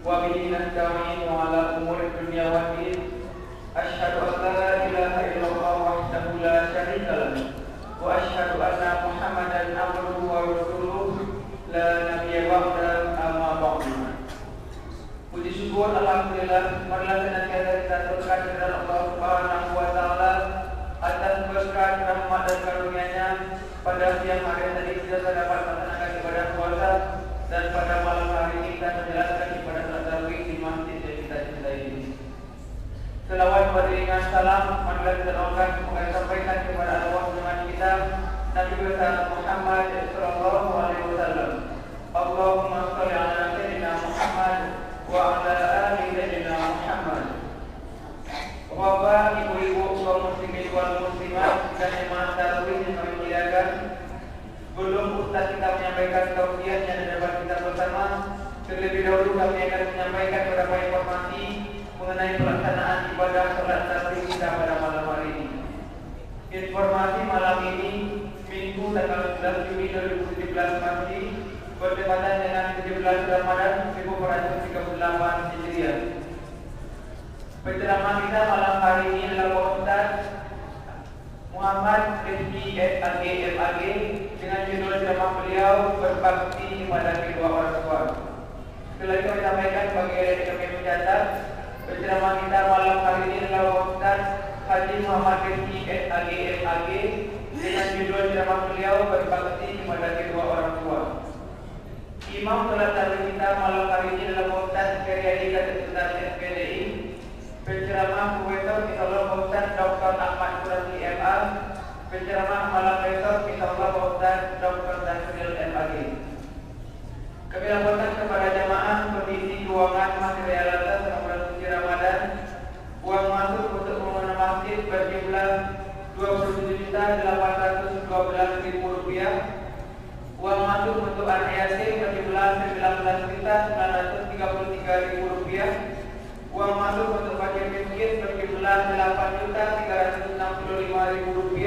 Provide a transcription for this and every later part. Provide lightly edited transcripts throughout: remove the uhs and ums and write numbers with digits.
wa bihi nasta'in wa ala umuri dunya waddin. Asyhadu an la ilaha illallah wahdahu la syarika lahu wa asyhadu anna Muhammadan abduhu wa rasuluh la nabiyya ba'da amma ba'du. Puji syukur alhamdulillah marilah senantiasa kita teruskan kepada Allah Subhanahu wa taala atas berkat rahmat dan karunia-Nya. Pada siang hari tadi kita dapat melaksanakan ibadah puasa dan pada malam hari ini kita menjalankan ibadah salat tarawih di masjid yang kita cintai ini. Selawat beriringan salam marilah kita doakan semoga disampaikan kepada Allah Tuhan kita Nabi besar Muhammad sallallahu alaihi wasallam. Allahumma shalli ala sayyidina Muhammad wa ala ali sayyidina Muhammad. Bapak, ibu-ibu, kaum muslimin wal muslimat dan jemaah tarawih yang kami muliakan, sebelum Ustaz kita menyampaikan tausiahnya dan dapat kita bersama, terlebih dahulu kami akan menyampaikan beberapa informasi mengenai pelaksanaan ibadah salat tarawih kita pada malam hari ini. Informasi malam ini Minggu tanggal 11 Juni 2017 pagi bertepatan dengan 17 Ramadan 1438 Hijriah. Penceramah kita malam hari ini adalah Ustaz Muhammad Rizki SAG dengan judul ceramah beliau berbakti kepada kedua orang tua. Setelah itu kami sampaikan bagi yang kami mencatat, penceramah kita malam hari ini adalah Ustaz Haji Muhammad Rizki SAG dengan judul ceramah beliau berbakti kepada kedua orang tua. Imam salat tarawih kita malam hari ini adalah Ustaz Karyadi Ketua FPDI. Penceramah Profesor Insyaallah Ustaz Dr. Ahmad Surati MA. Penceramah malam besok Insyaallah Ustaz Dr. Tasril MAG. Kami laporkan kepada jamaah kondisi keuangan material atas Ramadan suci Ramadan. Uang masuk untuk pembangunan masjid berjumlah Rp27.812.000. Uang masuk untuk ANYC berjumlah Rp19.933.000. Uang masuk untuk fakir miskin berjumlah Rp8.365.000.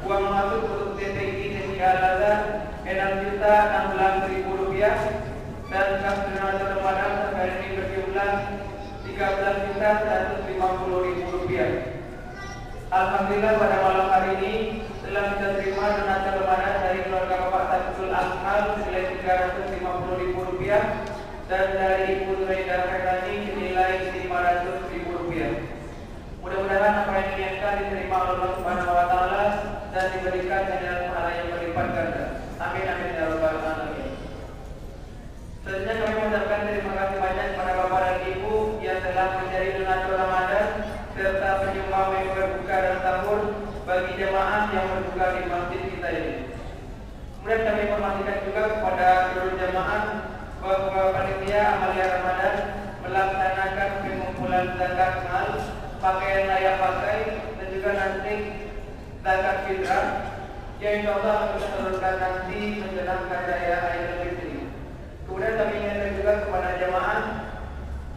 Uang masuk untuk TTI TTI Al-Azhar Rp6.016.000 dan kas donasi Ramadan sampai ini berjumlah Rp13.150.000. Alhamdulillah pada malam hari ini telah kita terima donasi Ramadan dari keluarga Bapak Saiful Akmal senilai Rp350.000 dan dari Ibu Zuraida Khairani senilai Rp500.000. Mudah-mudahan apa yang diniatkan diterima oleh Allah Subhanahu wa taala dan diberikan ganjaran pahala yang berlipat ganda. Amin amin ya rabbal alamin. Selanjutnya kami mengucapkan terima kasih banyak kepada Bapak dan Ibu yang telah menjadi donatur Ramadan serta penyumbang yang berbuka dan sahur bagi jemaah yang berbuka di masjid kita ini. Kemudian kami informasikan juga kepada seluruh jemaah bahwa panitia amalia Ramadan melaksanakan pengumpulan zakat mal, pakaian layak pakai dan juga nanti zakat fitrah yang insyaallah akan kita salurkan nanti menjelang hari raya Idul Fitri. Kemudian kami ingatkan juga kepada jemaah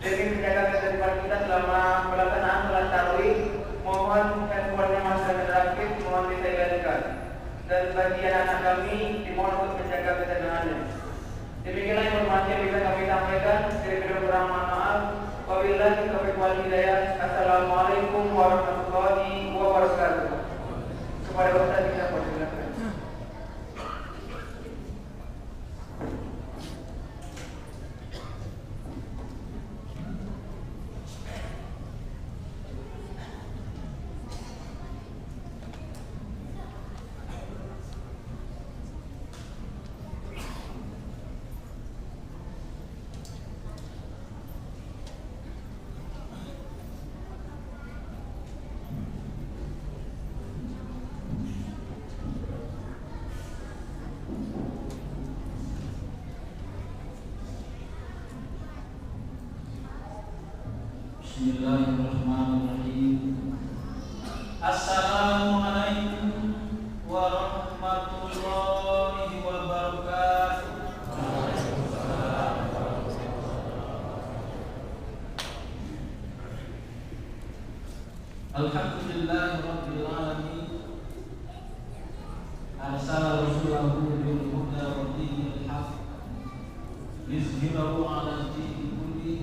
demi menjaga ketertiban kita selama pelaksanaan salat tarawih, mohon handphonenya masih interaktif, mohon disegarkan. Dan bagi anak kami dimohon untuk menjaga ketenangannya. Demikianlah informasi yang bisa kami sampaikan. Dari kedua kurang maaf. Wabillahi taufiq wal hidayah. Assalamualaikum warahmatullahi wabarakatuh. Kepada Ustaz kita persilakan. Bismillahirrahmanirrahim. Assalamualaikum warahmatullahi wabarakatuh. Alhamdulillahirabbil alamin. Arsala rasulahu bil huda wa dinil haq liyuzhirahu 'ala ad-dini kulli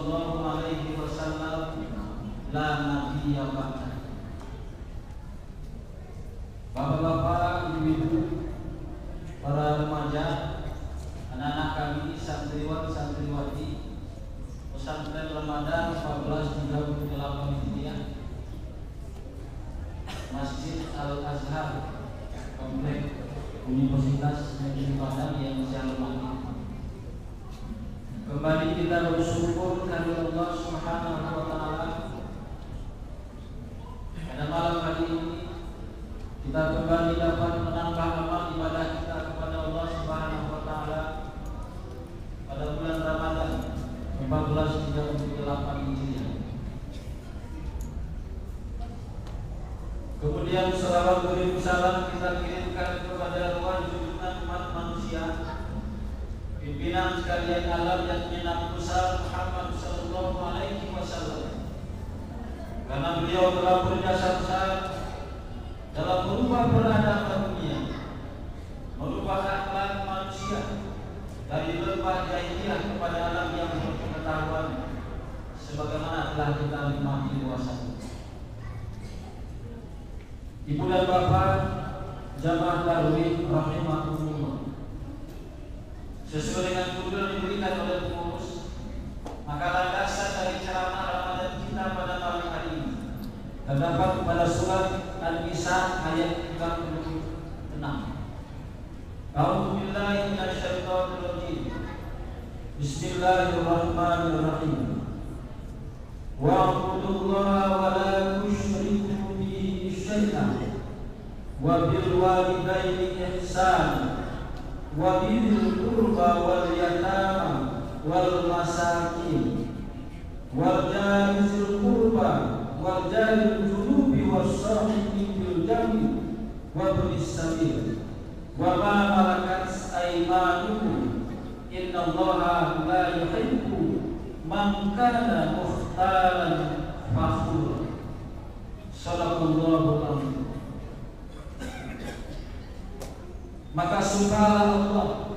sallallahu alaihi wasallam la nabiyya ba'da. Bapak-bapak, ibu-ibu, para remaja, anak-anak kami, santriwan-santriwati Pesantren Ramadan 1438 Hijriah, Masjid Al-Azhar, Komplek Universitas Negeri Padang yang saya hormati. Kembali kita bersyukur kepada Allah Subhanahu wa taala. Pada malam hari ini kita kembali dapat menambah amal ibadah kita kepada Allah Subhanahu wa taala pada bulan Ramadan 1438 Hijriah. Kemudian salawat beribu salam kita kirimkan kepada ruang junjungan umat manusia, pimpinan sekalian alam yakni Nabi besar Muhammad sallallahu alaihi wasallam. Karena beliau telah berjasa besar dalam merubah peradaban dunia, merubah akhlak manusia dari lembah jahiliyah kepada alam yang berpengetahuan, sebagaimana telah kita nikmati luasannya. Ibu dan bapak jamaah tarawih rahimakumullah, sesuai dengan judul yang diberikan oleh pengurus, maka landasan dari ceramah Ramadan kita pada malam hari ini terdapat pada surat An-Nisa ayat 36. A'udzu billahi minasyaitonir rajim. Bismillahirrahmanirrahim. Wa'budullaha wa la tusyriku bihi syai'an wa bil walidayni ihsana wa bil qurba wal yatama wal masakin wal jari dzil qurba wal jari junubi was sahibi bil jambi wa ibnis sabil wa ma malakat aymanukum innallaha la yuhibbu man kana mukhtalan fakhura. Shadaqallahul azim. Maka sembahlah Allah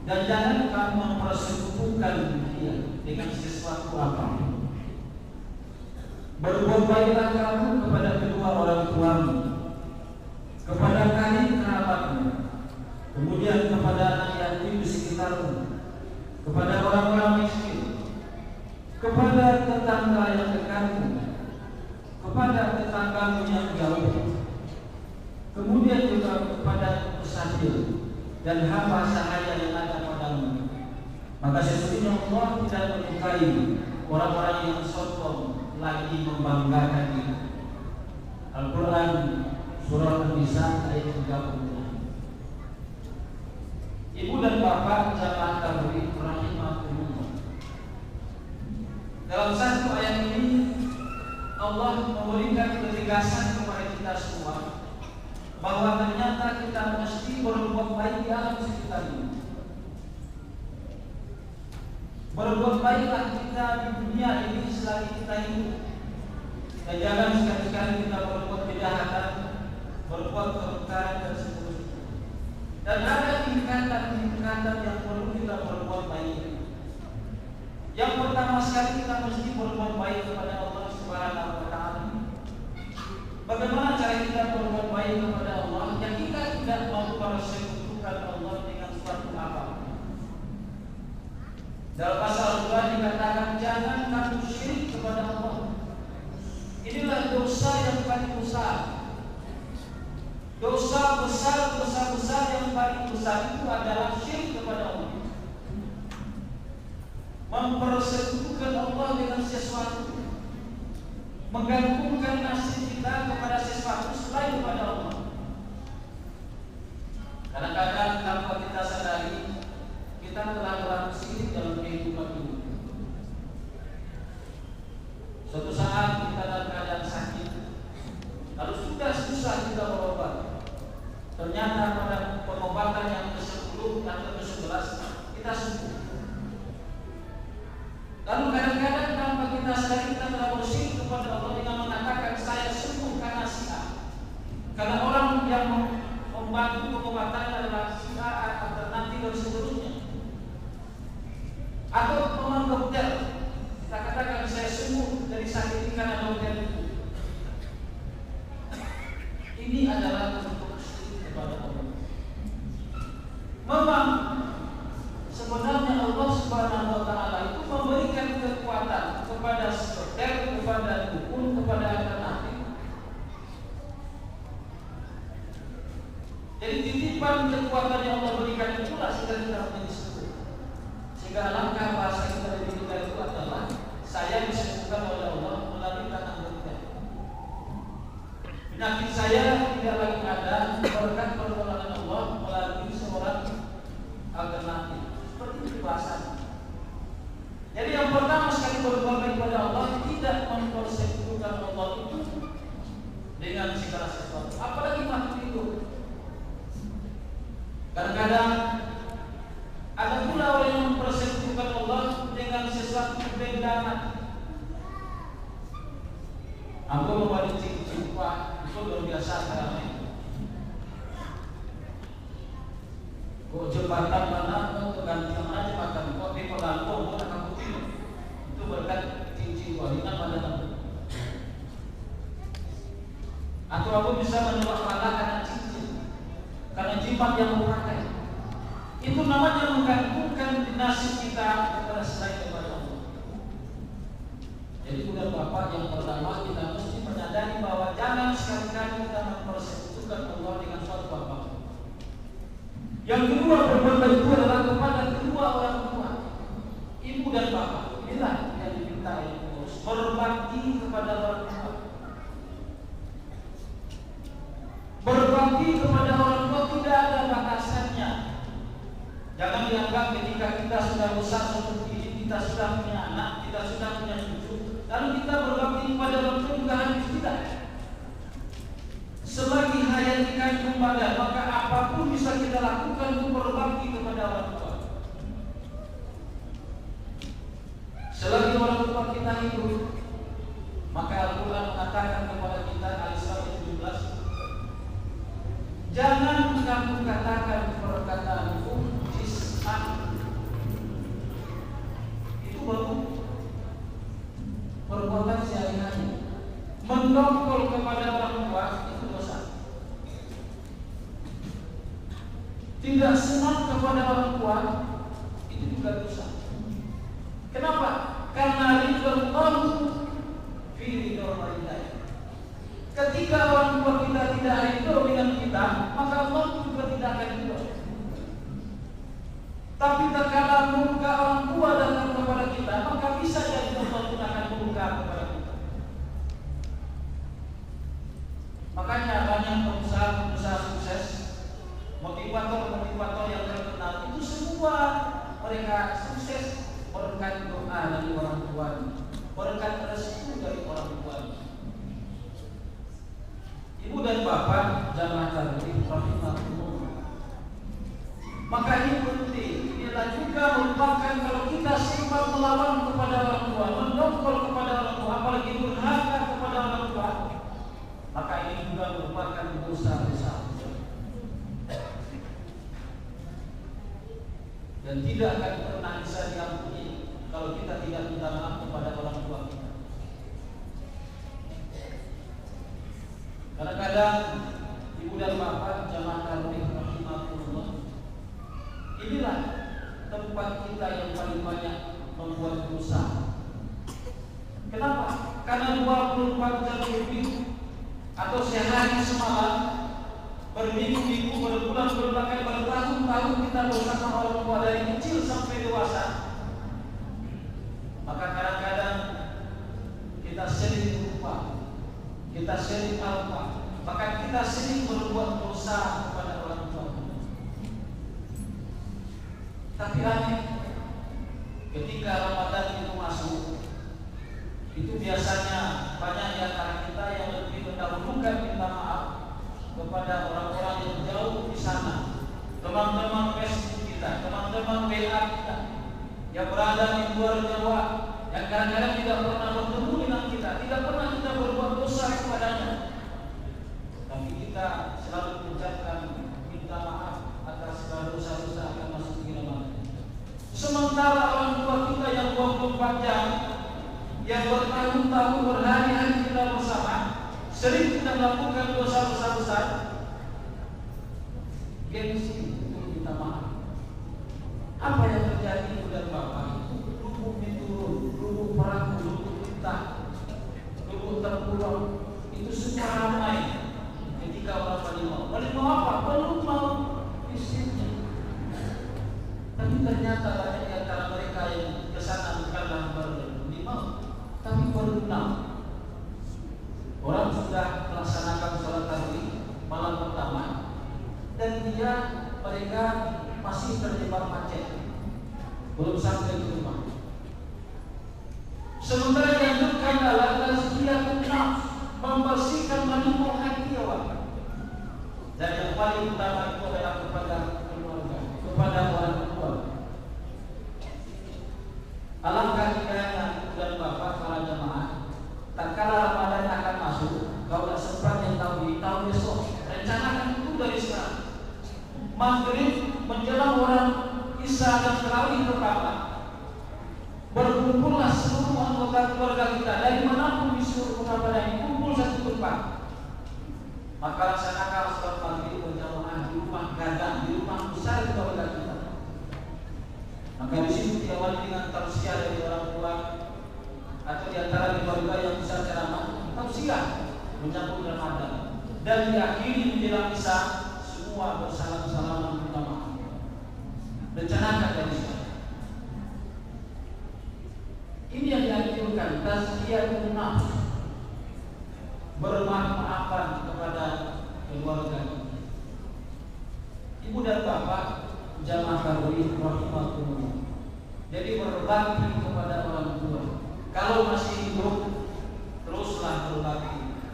dan jangan kamu mempersekutukan Dia dengan sesuatu apapun. Berbuat baiklah kamu kepada kedua orang tuamu, kepada karib kerabatmu, kemudian kepada anak yatim di sekitarmu, kepada orang-orang miskin, kepada tetangga yang dekatmu, kepada tetanggamu yang jauh, kemudian juga kepada musafir dan hamba sahaya yang ada padamu. Maka sesungguhnya Allah tidak menyukai orang-orang yang sombong lagi membanggakan diri. Al-Quran Surah An-Nisa ayat 36. Ibu dan bapak jamaah tarawih rahimakumullah, dalam satu ayat ini Allah memberikan ketegasan kepada kita semua bahwa ternyata kita mesti berbuat baik di alam sekitar ini. Berbuat baiklah kita di dunia ini selagi kita hidup, dan jangan sekali-kali kita berbuat kejahatan, berbuat kemungkaran dan seterusnya. Dan ada tingkatan-tingkatan yang perlu kita berbuat baik. Yang pertama sekali kita mesti berbuat baik kepada Allah Subhanahu wa taala. Bagaimana cara kita berbuat baik kepada Allah? Yang kita tidak mau mempersekutukan Allah dengan suatu apapun. Dalam pasal 2 dikatakan jangan kamu syirik kepada Allah. Inilah dosa yang paling besar. Dosa besar yang paling besar itu adalah syirik kepada Allah. Mempersekutukan Allah dengan sesuatu, menggantungkan nasib kita kepada sesuatu selain kepada Allah. Kadang-kadang tanpa kita sadari kita telah berlaku syirik dalam kehidupan ini. Suatu saat kita dalam keadaan sakit, lalu sudah susah kita berobat. Ternyata pada pengobatan yang ke-10 atau ke-11 kita sembuh. Lalu kadang-kadang tanpa kita sadari kita telah bersyirik kepada Allah dengan mengatakan saya sembuh karena si A. Karena orang yang membantu pengobatan adalah si A atau nanti dan seterusnya. Atau teman dokter segala sesuatu, apalagi makhluk itu. Kadang-kadang ada pula orang yang mempersekutukan Allah dengan sesuatu berbeda. Aku membuat cik-cik itu luar biasa karena kok jembatan mana, kok gantian mana jembatan, kok di Polanco, kok akan kuping. Itu berkat cik-cik ini pada. Atau aku bisa menolak pala karena cincin, karena jimat yang memakai. Itu namanya menggantungkan nasib kita kepada selain daripada Allah. Jadi bukan Bapak yang pertama kita mesti menyadari bahwa jangan sekali-kali kita mempersekutukan Allah dengan suatu apapun. Yang kedua, perbuatan itu adalah kepada kedua orang tua, ibu dan bapak. Inilah yang diminta oleh Allah, berbakti kepada orang tua. Berbakti kepada orang tua tidak ada batasannya. Jangan dianggap ketika kita sudah besar seperti ini, kita sudah punya anak, kita sudah punya cucu, lalu kita berbakti kepada orang tua juga habis. Tidak. Selagi hayat dikandung badan, maka apapun bisa kita lakukan untuk berbakti kepada orang tua. Selagi orang tua kita hidup, maka Al-Quran mengatakan kepada kita, Al-Isra 17, jangan kamu katakan perkataan jis'an. Itu baru perbuatan sehari-hari. Mendongkol kepada orang tua itu dosa. Tidak senang kepada orang tua itu juga dosa. Kenapa? Karena ridha'Allah fi ridha'Allah. Ketika orang tua kita tidak ridho dengan kita, maka Allah juga tidak akan ridho. Tapi terkadang murka orang tua datang kepada kita, maka bisa jadi Allah pun akan murka kepada kita. Makanya banyak pengusaha sukses, motivator yang terkenal itu semua mereka sukses berkat doa dari orang tua, berkat restu dari orang tua. Ibu dan bapak jangan terlalu rahimahullah. Maka ini penting. Inilah juga merupakan kalau kita sempat melawan kepada orang tua, mendongkol kepada orang tua, apalagi durhaka kepada orang tua, maka ini juga merupakan dosa besar. Dan tidak akan pernah bisa diampuni kalau kita tidak minta maaf kepada orang tua kita. Kadang-kadang ibu dan bapak jamaah tarawih rahimahullah, inilah tempat kita yang paling banyak membuat dosa. Kenapa? Karena 24 jam lebih atau sehari semalam, berminggu-minggu, berbulan, berbagai, bertahun-tahun kita bersama orang tua dari kecil sampai dewasa. Maka kadang-kadang kita sering lupa, kita sering lupa, maka kita sering berbuat dosa kepada orang tua. Tapi aneh, ketika Ramadan itu masuk, itu biasanya banyak di antara kita yang lebih mendahulukan minta maaf kepada orang-orang yang jauh di sana, teman-teman Facebook kita, teman-teman WA kita yang berada di luar Jawa, yang kadang-kadang tidak pernah bertemu dengan kita, tidak pernah kita berbuat dosa kepadanya, tapi kita selalu mengucapkan minta maaf atas segala dosa-dosa yang masuk di dalam. Sementara orang tua kita yang 24 jam, yang bertahun-tahun, berhari-hari kita bersama, sering kita melakukan dosa-dosa besar, gengsi untuk minta maaf. Apa yang terjadi ibu dan bapak? Lubuk turun, lubuk perang, lubuk kita, lubuk terpulang, itu semua ramai ketika orang menerima apa? Belum mau istrinya. Tapi ternyata banyak di antara mereka yang kesana bukanlah berlima, tapi berenam. Orang sudah melaksanakan sholat tarawih malam pertama, dan mereka masih terjebak macet, belum sampai ke rumah. Sementara yang dianjurkan adalah dia tetap membersihkan menumbuh hati orang. paling utama itu adalah kepada keluarga, kepada orang tua. Alangkah indahnya dan bapak para jemaah, tak kala Ramadan akan masuk, kau tak sempat yang tahun besok, rencanakan itu dari sekarang. Maghrib menjelang orang Isya dan terawih pertama, berkumpullah seluruh anggota keluarga kita dari manapun di seluruh Ramadan, kumpul satu tempat. Maka laksanakan sholat maghrib berjamaah di rumah gadang, di rumah besar keluarga kita. Maka di situ diawali dengan tausiah dari orang tua atau di antara keluarga yang besar ceramah, tausiah menyambut Ramadan, dan diakhiri menjelang Isya semua bersalam-salaman minta maaf. Rencanakan dari sekarang. Ini yang dianjurkan, tazkiyatun nafs, bermaaf-maafan kepada keluarga. Ibu dan bapak jamaah karboli rahimakumullah. Jadi berbakti kepada orang tua. Kalau masih hidup, teruslah berbakti.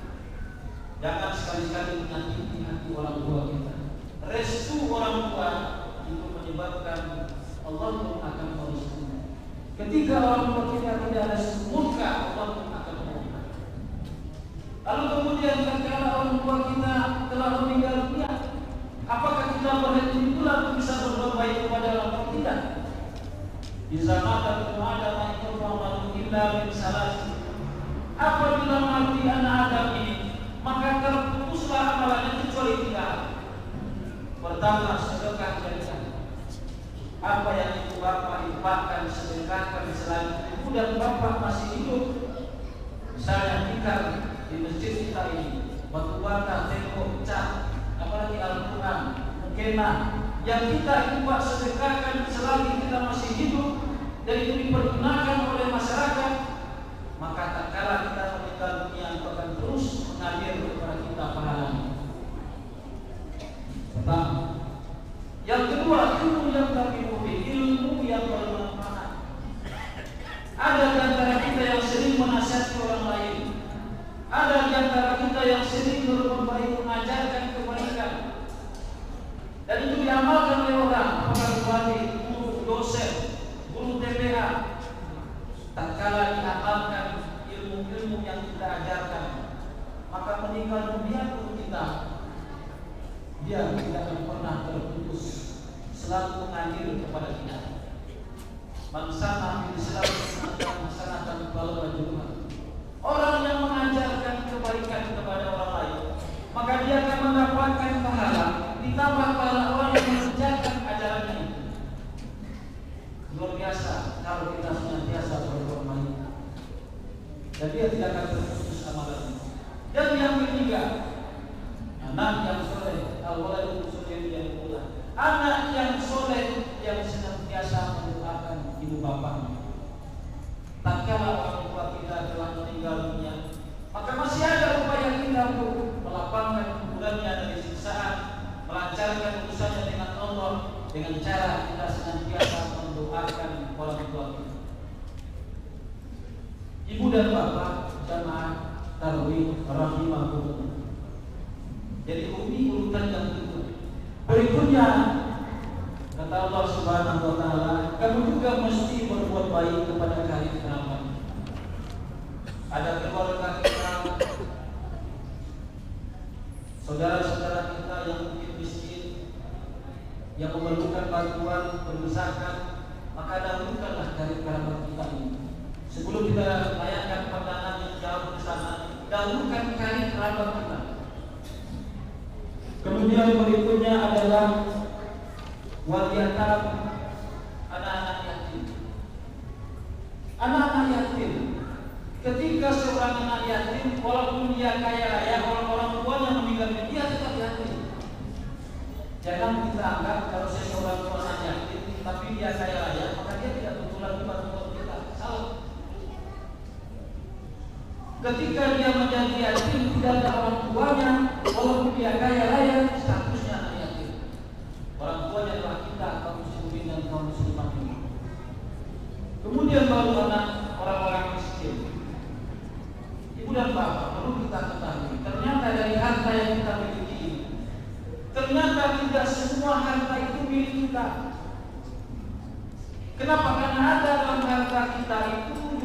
Jangan sekali-kali menyakiti hati orang tua kita. Restu orang tua itu menyebabkan Allah pun akan merestui. Ketika orang tua kita tidak restu, murka, Allah pun akan murka. Lalu kemudian ketika orang tua kita telah meninggal dunia, apakah kita berhenti pula untuk bisa berbuat baik kepada orang tua kita? Di zaman dan ada maikul malu illa min salasi. Apabila mati anak Adam ini, maka terputuslah amalannya kecuali 3 hal. Pertama, sedekah jariah. Apa yang ibu bapak infakkan, sedekahkan selagi ibu dan bapak masih hidup. Misalnya tikar di masjid kita ini, batu bata, tembok, cat, apalagi Al-Quran, mukena yang kita infak sedekahkan selagi kita masih hidup dan itu dipergunakan oleh masyarakat, maka tak kala kita meninggal dunia akan terus mengalir kepada kita pahalanya. Pertama. Yang kedua, ilmu yang ilmu yang bermanfaat. Ada di antara kita yang sering menasihati orang lain. Ada di antara kita yang sering berbuat baik, mengajarkan kebaikan. Dan itu diamalkan oleh orang, apakah bupati, guru, dosen, guru TPA. Tak kala diamalkan ilmu-ilmu yang kita ajarkan, maka meninggal dunia pun kita, dia tidak akan pernah terputus, selalu mengalir kepada kita. Mansana Islam masyarakat balajurah. Orang yang mengajarkan kebaikan kepada orang lain, maka dia akan mendapatkan pahala ditambah pahala orang yang mengerjakan ajaran ini. Luar biasa kalau kita senantiasa berbuat baik, dan dia tidak akan terputus amalan. Dan yang ketiga, anak yang soleh, awalnya soleh yang pula. Anak yang soleh yang senantiasa mendoakan ibu bapaknya. Tak kala orang tua kita telah meninggal dunia, maka masih ada upaya kita untuk melapangkan kuburannya dari siksaan, melancarkan urusannya dengan Allah dengan cara kita senantiasa mendoakan orang tua kita. Ibu dan bapak jamaah tarawih rahimakumullah. Jadi ini urutan yang kedua. Berikutnya kata Allah Subhanahu wa taala, kamu juga mesti berbuat baik kepada karib kerabat. Ada keluarga kita, saudara-saudara kita yang mungkin miskin, yang memerlukan bantuan, berzakat, maka dahulukanlah karib kerabat kita ini. Sebelum kita layakkan pandangan yang jauh ke sana, dahulukan karib kerabat kita. Kemudian berikutnya adalah waliyatam, anak-anak yatim. Anak-anak yatim, ketika seorang anak yatim, walaupun dia kaya raya, orang tuanya meninggal, dia tetap yatim. Jangan kita anggap kalau seseorang anak yatim, tapi dia kaya raya, maka dia tidak betul lagi bantuan kita. Salah. Ketika dia menjadi yatim, tidak ada orang tuanya, walaupun dia kaya raya, statusnya anak yatim. Orang tuanya adalah kita, kaum muslimin dan kaum muslimat ini. Kemudian baru anak orang-orang miskin. Ibu dan bapak perlu kita ketahui, ternyata dari harta yang kita miliki ini, ternyata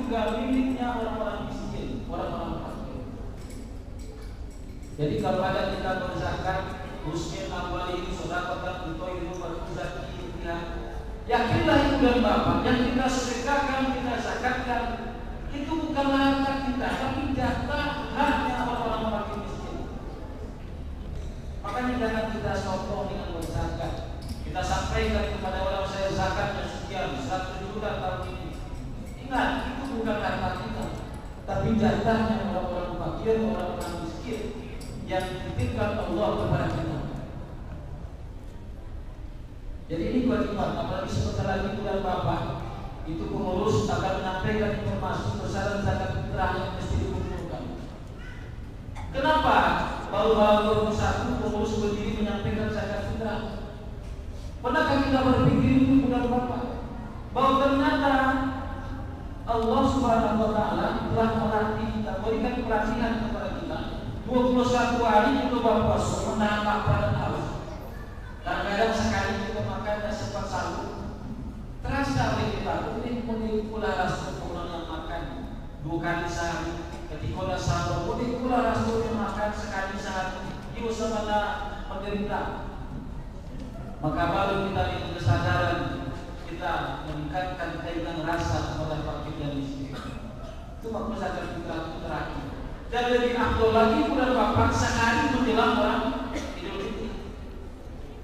juga miliknya orang-orang miskin, orang-orang fakir. Jadi kalau ada kita berzakat, muslim amwalihim shadaqatan tutahhiruhum wa tuzakkihim biha, yakinlah ibu dan bapak yang kita sedekahkan, kita zakatkan itu bukanlah harta kita, tapi jatah haknya orang-orang fakir miskin. Makanya jangan kita sombong dengan berzakat. Kita sampaikan kepada orang, saya zakatnya sekian, 100 juta tahun ini. Ingat, itu bukan harta kita, tapi jatahnya orang-orang fakir, orang-orang miskin yang dititipkan Allah kepada kita. Jadi ini kewajiban, apalagi sebentar lagi bulan Bapak, itu pengurus akan menyampaikan informasi besaran zakat fitrah yang mesti dikumpulkan. Kenapa baru-baru 21 pengurus berdiri menyampaikan zakat fitrah? Pernahkah kita berpikir itu bulan Bapak, bahwa ternyata Allah Subhanahu wa Ta'ala telah melatih kita, berikan pelatihan kepada kita 21 hari itu berpuasa, menahan lapar dan haus. Kadang-kadang sekali kita makan dan sempat sahur, terasa oleh kita, ini pula rasul orang yang makan 2 kali sehari. Ketika dah sahur, ini pula rasul yang makan sekali sehari. Itu sama menderita. Maka baru kita dengan kesadaran kita meningkatkan keinginan rasa kepada fakir dan miskin. Itu maksud zakat fitrah itu terakhir. Dan lebih afdol lagi bulan Bapak sehari menjelang orang Idul Fitri,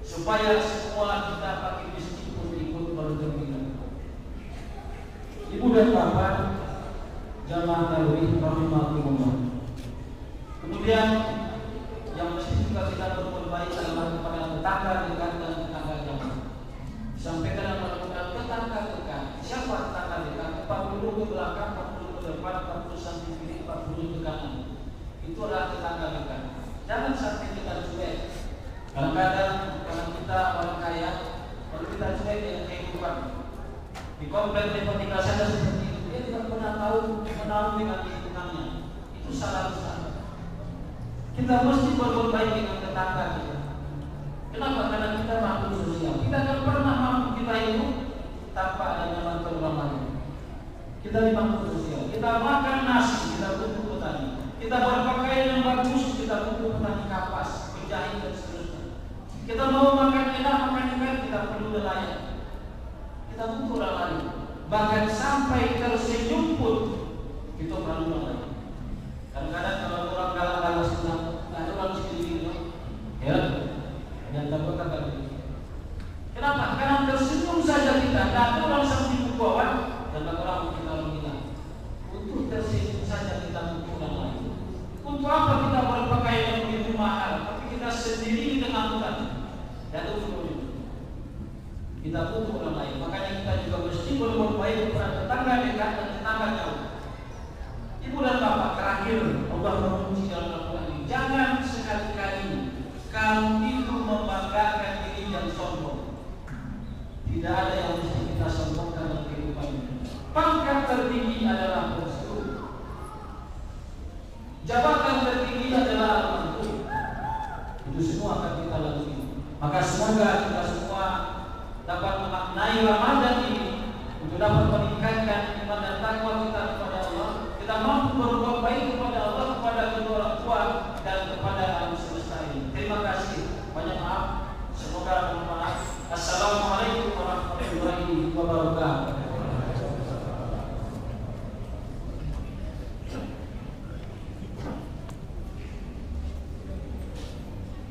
supaya semua kita fakir miskin pun ikut bergembira. Ibu dan Bapak jamaah tarawih rahimakumullah. Kemudian yang mesti juga kita berbuat baik adalah kepada tetangga dekat dan tetangga jauh. Sampaikan dalam tetangga dekat. Siapa tetangga dekat? 40 ke belakang, 40 ke depan, 40 samping kiri, 40 ke kanan. Itu adalah tetangga dekat. Jangan sampai kita cuek. Kadang-kadang kalau kita orang kaya, kalau kita cuek dengan kehidupan di komplek tempat tinggal saja seperti itu, dia tidak pernah tahu menahu dengan lingkungannya. Itu salah besar. Kita mesti berbuat baik dengan tetangga kita. Kenapa? Karena kita makhluk sosial. Kita tidak pernah mampu kita hidup tanpa adanya bantuan orang lain. Kita di makhluk sosial. Kita makan nasi, kita butuh petani. Kita berpakaian yang bagus, kita butuh petani kapas, penjahit dan seterusnya. Kita mau makan enak, makan ikan, kita perlu nelayan. Kita butuh orang lain. Bahkan sampai tersenyum pun